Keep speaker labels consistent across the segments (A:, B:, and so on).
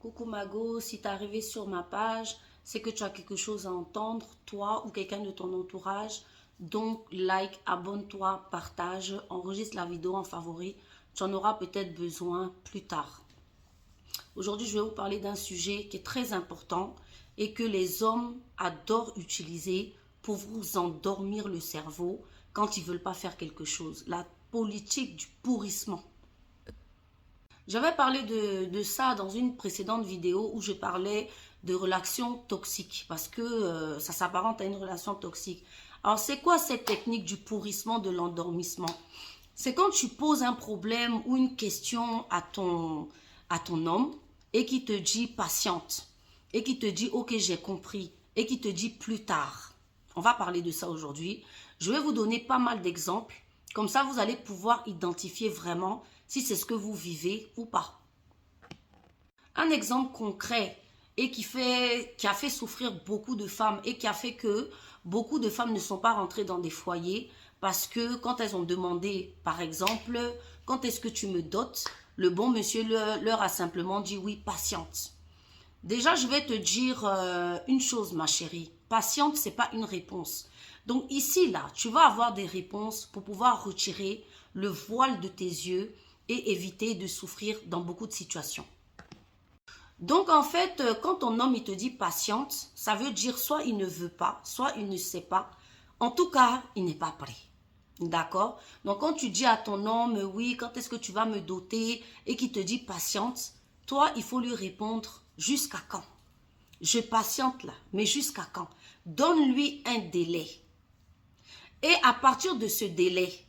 A: Coucou Mago, si tu es arrivé sur ma page, c'est que tu as quelque chose à entendre, toi ou quelqu'un de ton entourage. Donc, like, abonne-toi, partage, enregistre la vidéo en favori. Tu en auras peut-être besoin plus tard. Aujourd'hui, je vais vous parler d'un sujet qui est très important et que les hommes adorent utiliser pour vous endormir le cerveau quand ils ne veulent pas faire quelque chose. La politique du pourrissement. J'avais parlé de ça dans une précédente vidéo où je parlais de relations toxiques parce que ça s'apparente à une relation toxique. Alors, c'est quoi cette technique du pourrissement, de l'endormissement? C'est quand tu poses un problème ou une question à ton homme et qui te dit patiente et qui te dit ok, j'ai compris et qui te dit plus tard. On va parler de ça aujourd'hui. Je vais vous donner pas mal d'exemples. Comme ça, vous allez pouvoir identifier vraiment si c'est ce que vous vivez ou pas. Un exemple concret et qui a fait souffrir beaucoup de femmes et qui a fait que beaucoup de femmes ne sont pas rentrées dans des foyers parce que quand elles ont demandé, par exemple, quand est-ce que tu me dotes, le bon monsieur leur a simplement dit oui, patiente. Déjà, je vais te dire une chose, ma chérie. Patiente, ce n'est pas une réponse. Donc ici, là, tu vas avoir des réponses pour pouvoir retirer le voile de tes yeux et éviter de souffrir dans beaucoup de situations. Donc en fait, quand ton homme il te dit patiente, ça veut dire soit il ne veut pas, soit il ne sait pas. En tout cas, il n'est pas prêt. D'accord? Donc quand tu dis à ton homme, oui, quand est-ce que tu vas me doter et qu'il te dit patiente, toi, il faut lui répondre jusqu'à quand? Je patiente là, mais jusqu'à quand? Donne-lui un délai. Et à partir de ce délai,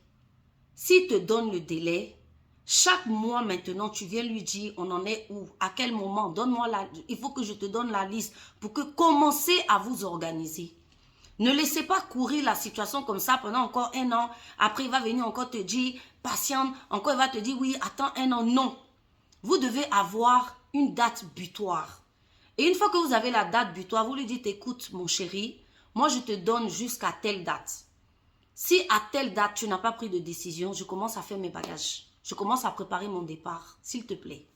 A: s'il te donne le délai, chaque mois maintenant, tu viens lui dire, on en est où? À quel moment? Donne-moi il faut que je te donne la liste pour que commencez à vous organiser. Ne laissez pas courir la situation comme ça pendant encore un an. Après, il va venir encore te dire, patiente. Encore, il va te dire, oui, attends un an. Non. Vous devez avoir une date butoir. Et une fois que vous avez la date butoir, vous lui dites, écoute, mon chéri, moi, je te donne jusqu'à telle date. Si à telle date, tu n'as pas pris de décision, je commence à faire mes bagages. Je commence à préparer mon départ, s'il te plaît.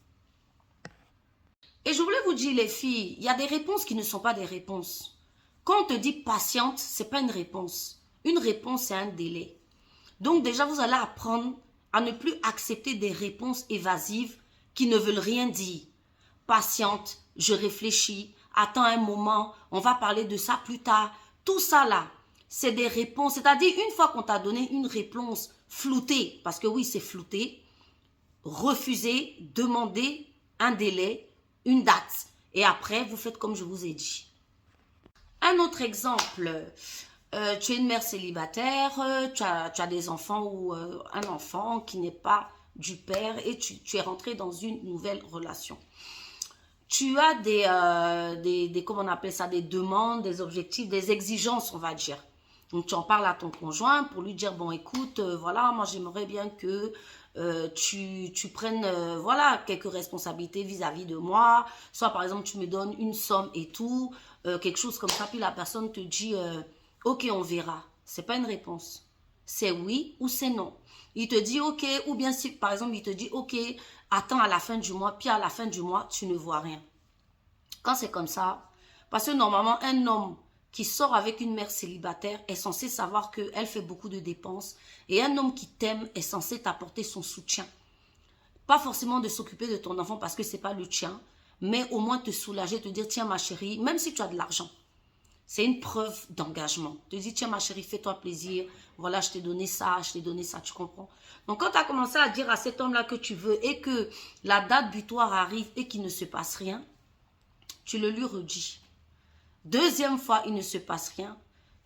A: Et je voulais vous dire, les filles, il y a des réponses qui ne sont pas des réponses. Quand on te dit patiente, ce n'est pas une réponse. Une réponse, c'est un délai. Donc déjà, vous allez apprendre à ne plus accepter des réponses évasives qui ne veulent rien dire. Patiente, je réfléchis, attends un moment, on va parler de ça plus tard. Tout ça là, c'est des réponses. C'est-à-dire, une fois qu'on t'a donné une réponse floutée, parce que oui, c'est flouté, refusez, demandez un délai, une date. Et après, vous faites comme je vous ai dit. Un autre exemple, tu es une mère célibataire, tu as des enfants ou un enfant qui n'est pas du père et tu es rentré dans une nouvelle relation. Tu as comment on appelle ça, des demandes, des objectifs, des exigences, on va dire. Donc, tu en parles à ton conjoint pour lui dire, bon, écoute, voilà, moi, j'aimerais bien que tu prennes, voilà, quelques responsabilités vis-à-vis de moi. Soit, par exemple, tu me donnes une somme et tout, quelque chose comme ça. Puis, la personne te dit, ok, on verra. C'est pas une réponse. C'est oui ou c'est non. Il te dit, ok, ou bien si, par exemple, il te dit, ok, attends à la fin du mois, puis à la fin du mois, tu ne vois rien. Quand c'est comme ça, parce que normalement, un homme qui sort avec une mère célibataire est censé savoir qu'elle fait beaucoup de dépenses et un homme qui t'aime est censé t'apporter son soutien. Pas forcément de s'occuper de ton enfant parce que ce n'est pas le tien, mais au moins te soulager, te dire, tiens ma chérie, même si tu as de l'argent, c'est une preuve d'engagement. Te dire, tiens ma chérie, fais-toi plaisir, voilà, je t'ai donné ça, tu comprends? Donc quand tu as commencé à dire à cet homme-là que tu veux et que la date butoir arrive et qu'il ne se passe rien, tu le lui redis. Deuxième fois, il ne se passe rien.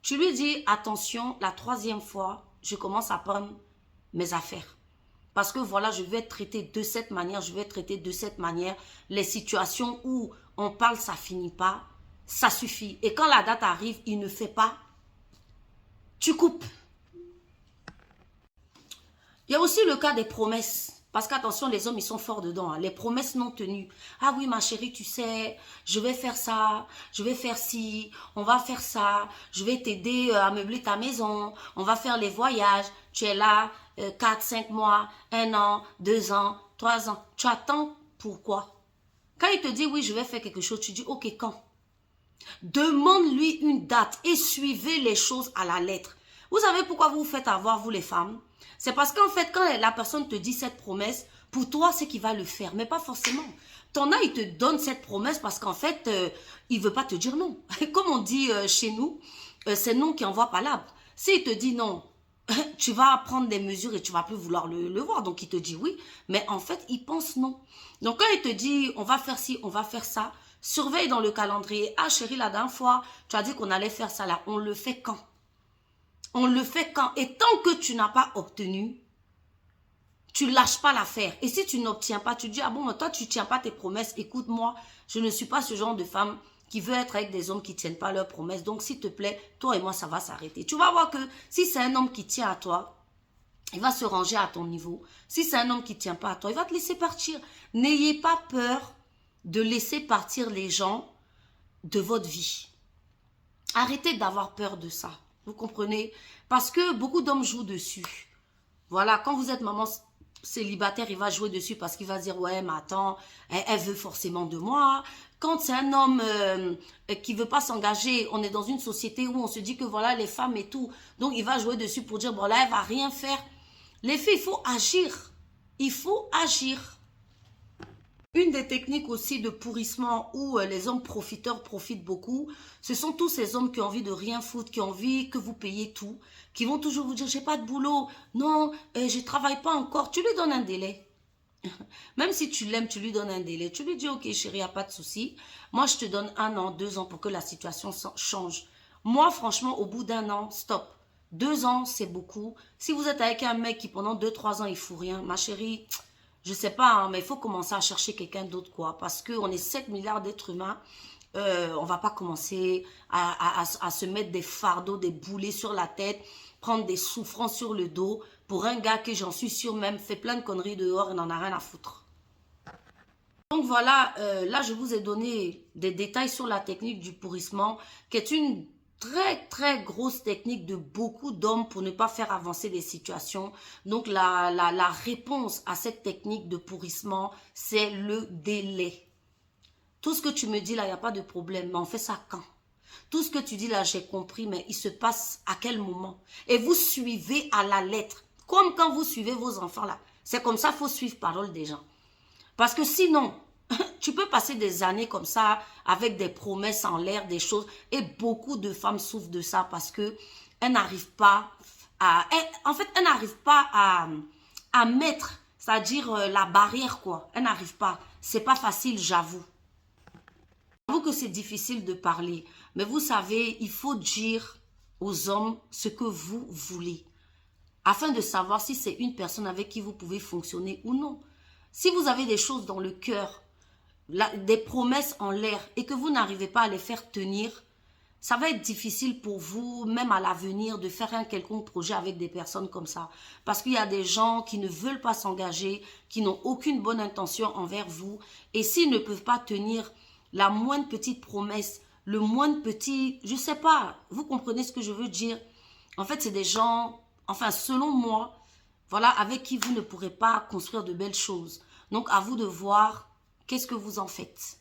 A: Tu lui dis, attention, la troisième fois, je commence à prendre mes affaires. Parce que voilà, je vais traiter de cette manière, je vais traiter de cette manière. Les situations où on parle, ça finit pas, ça suffit. Et quand la date arrive, il ne fait pas, tu coupes. Il y a aussi le cas des promesses. Parce qu'attention, les hommes, ils sont forts dedans. Hein. Les promesses non tenues. Ah oui, ma chérie, tu sais, je vais faire ça, je vais faire ci, on va faire ça, je vais t'aider à meubler ta maison, on va faire les voyages. Tu es là, 4, 5 mois, 1 an, 2 ans, 3 ans. Tu attends pourquoi? Quand il te dit, oui, je vais faire quelque chose, tu dis, ok, quand? Demande-lui une date et suivez les choses à la lettre. Vous savez pourquoi vous vous faites avoir, vous les femmes? C'est parce qu'en fait, quand la personne te dit cette promesse, pour toi, c'est qu'il va le faire, mais pas forcément. Ton âme, il te donne cette promesse parce qu'en fait, il ne veut pas te dire non. Comme on dit chez nous, c'est non qui envoie pas l'arbre. S'il te dit non, tu vas prendre des mesures et tu vas plus vouloir le voir. Donc, il te dit oui, mais en fait, il pense non. Donc, quand il te dit, on va faire ci, on va faire ça, surveille dans le calendrier. Ah, chérie, la dernière fois, tu as dit qu'on allait faire ça là. On le fait quand? On le fait quand? Et tant que tu n'as pas obtenu, tu lâches pas l'affaire. Et si tu n'obtiens pas, tu dis, ah bon, toi, tu tiens pas tes promesses. Écoute-moi, je ne suis pas ce genre de femme qui veut être avec des hommes qui tiennent pas leurs promesses. Donc, s'il te plaît, toi et moi, ça va s'arrêter. Tu vas voir que si c'est un homme qui tient à toi, il va se ranger à ton niveau. Si c'est un homme qui ne tient pas à toi, il va te laisser partir. N'ayez pas peur de laisser partir les gens de votre vie. Arrêtez d'avoir peur de ça. Vous comprenez? Parce que beaucoup d'hommes jouent dessus. Voilà, quand vous êtes maman célibataire, il va jouer dessus parce qu'il va dire, ouais, mais attends, elle veut forcément de moi. Quand c'est un homme qui veut pas s'engager, on est dans une société où on se dit que voilà, les femmes et tout. Donc, il va jouer dessus pour dire, bon là, elle va rien faire. Les filles, il faut agir. Il faut agir. Une des techniques aussi de pourrissement où les hommes profiteurs profitent beaucoup, ce sont tous ces hommes qui ont envie de rien foutre, qui ont envie que vous payiez tout, qui vont toujours vous dire, j'ai pas de boulot, non, je travaille pas encore. Tu lui donnes un délai. Même si tu l'aimes, tu lui donnes un délai. Tu lui dis, ok chérie, il n'y a pas de souci. Moi, je te donne 1 an, 2 ans pour que la situation change. Moi, franchement, au bout d'1 an, stop. 2 ans, c'est beaucoup. Si vous êtes avec un mec qui pendant 2-3 ans, il ne fout rien, ma chérie, je sais pas, hein, mais il faut commencer à chercher quelqu'un d'autre, quoi. Parce qu'on est 7 milliards d'êtres humains. On va pas commencer à se mettre des fardeaux, des boulets sur la tête, prendre des souffrances sur le dos pour un gars que j'en suis sûre même fait plein de conneries dehors et n'en a rien à foutre. Donc voilà, là je vous ai donné des détails sur la technique du pourrissement, qui est une très très grosse technique de beaucoup d'hommes pour ne pas faire avancer les situations. Donc la réponse à cette technique de pourrissement, c'est le délai. Tout ce que tu me dis là, il n'y a pas de problème, mais on fait ça quand? Tout ce que tu dis là, j'ai compris, mais il se passe à quel moment? Et vous suivez à la lettre, comme quand vous suivez vos enfants là. C'est comme ça, il faut suivre parole des gens. Parce que sinon, tu peux passer des années comme ça, avec des promesses en l'air, des choses, et beaucoup de femmes souffrent de ça parce que elles n'arrivent pas en fait, elles n'arrivent pas à mettre, c'est-à-dire la barrière, quoi. Elles n'arrivent pas. C'est pas facile, j'avoue. J'avoue que c'est difficile de parler, mais vous savez, il faut dire aux hommes ce que vous voulez, afin de savoir si c'est une personne avec qui vous pouvez fonctionner ou non. Si vous avez des choses dans le cœur, des promesses en l'air, et que vous n'arrivez pas à les faire tenir, ça va être difficile pour vous, même à l'avenir, de faire un quelconque projet avec des personnes comme ça. Parce qu'il y a des gens qui ne veulent pas s'engager, qui n'ont aucune bonne intention envers vous, et s'ils ne peuvent pas tenir la moindre petite promesse, le moindre petit, je sais pas, vous comprenez ce que je veux dire? En fait, c'est des gens, enfin, selon moi, voilà, avec qui vous ne pourrez pas construire de belles choses. Donc, à vous de voir qu'est-ce que vous en faites.